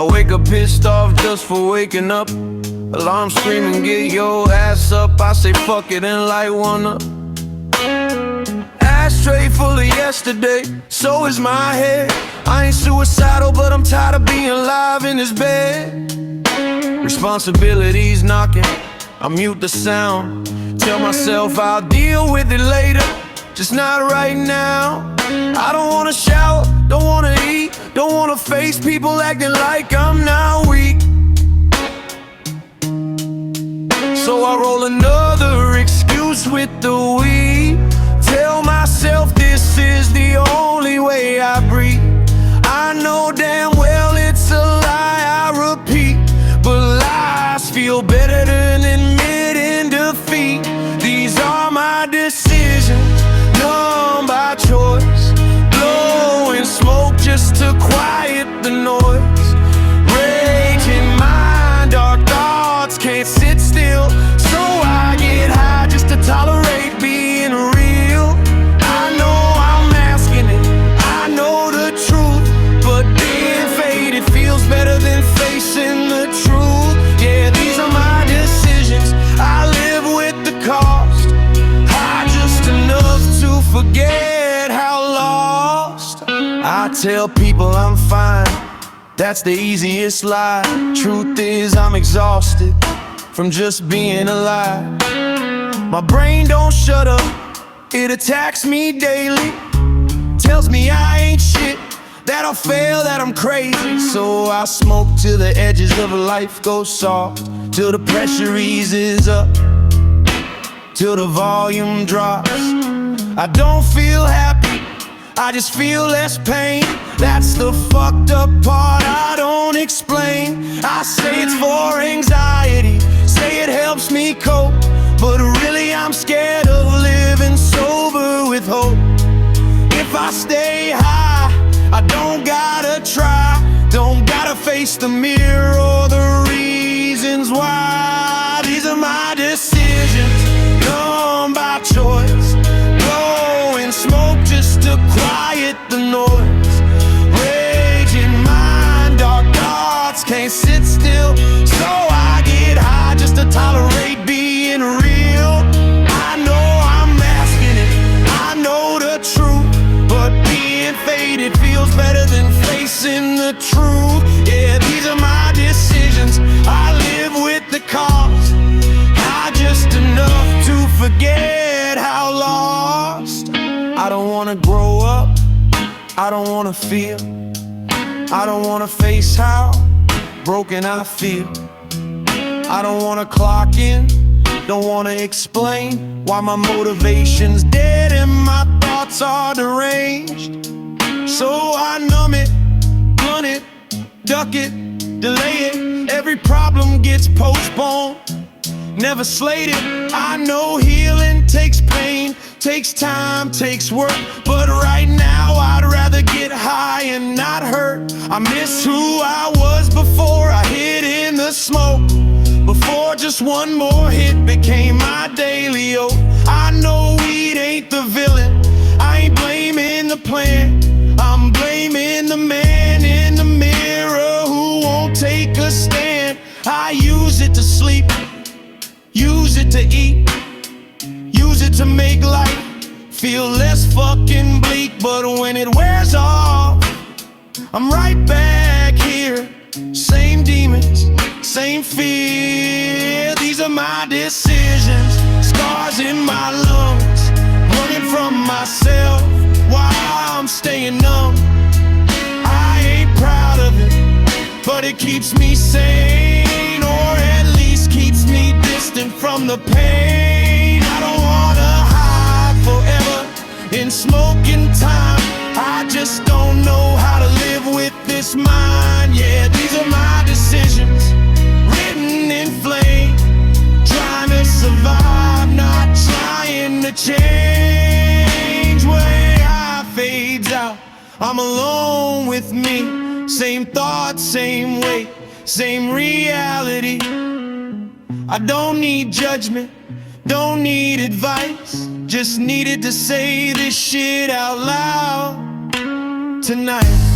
I wake up pissed off just for waking up. Alarm screaming, get your ass up. I say fuck it and light one up. Ashtray full of yesterday, so is my head. I ain't suicidal, but I'm tired of being alive in this bed. Responsibilities knocking, I mute the sound. Tell myself I'll deal with it later, just not right now. I don't wanna shower, don't wanna eat, don't wanna face people acting like I'm not weak. So I roll another excuse with the weed. Tell myself this is the only way I breathe. I know damn well it's a lie I repeat, but lies feel better than admitting defeat. These are my decisions, numb by choice. Blowing smoke just to quiet the noise. Raging mind, dark thoughts can't sit still. So I get high just to tolerate being real. I know I'm masking it, I know the truth, but being faded feels better than facing the truth. Yeah, these are my decisions, I live with the cost. High just enough to forget how lost. I tell people I'm fine, that's the easiest lie. Truth is I'm exhausted from just being alive. My brain don't shut up, it attacks me daily. Tells me I ain't shit, that I'll fail, that I'm crazy. So I smoke till the edges of life go soft, till the pressure eases up, till the volume drops. I don't feel happy, I just feel less pain. That's the fucked up part I don't explain. I say it's for anxiety, say it helps me cope, but really I'm scared of living sober with hope. If I stay high, I don't gotta try, don't gotta face the mirror or the reasons why. These are my decisions, numb by choice. Blowing smoke just to quiet the noise. Raging mind, dark thoughts can't sit still. So I get high just to tolerate being real. I know I'm masking it, I know the truth, but being faded feels better than facing the truth. Yeah, these are my decisions, I live with the cost. High just enough to forget how lost. I don't wanna grow up, I don't wanna feel, I don't wanna face how broken I feel. I don't wanna clock in, don't wanna explain why my motivation's dead and my thoughts are deranged. So I numb it, blunt it, duck it, delay it. Every problem gets postponed, never slated. I know healing takes pain, takes time, takes work, but right now I'd rather get high and not hurt. I miss who I was before I hid in the smoke, before just one more hit became my daily oath. I know weed ain't the villain, I ain't blaming the plan, I'm blaming the man in the mirror who won't take a stand. I use it to sleep, use it to eat, use it to make life feel less fucking bleak. But when it wears off, I'm right back here. Same demons, same fear. These are my decisions, scars in my lungs, running from myself while I'm staying numb. I ain't proud of it, but it keeps me sane, or at least keeps me distant from the pain. I don't wanna hide forever in smoking time, I just don't know how to live with this mind. Yeah, these are my decisions, written in flame, trying to survive, not trying to change. Way I fades out, I'm alone with me. Same thoughts, same way, same reality. I don't need judgment, don't need advice, just needed to say this shit out loud tonight.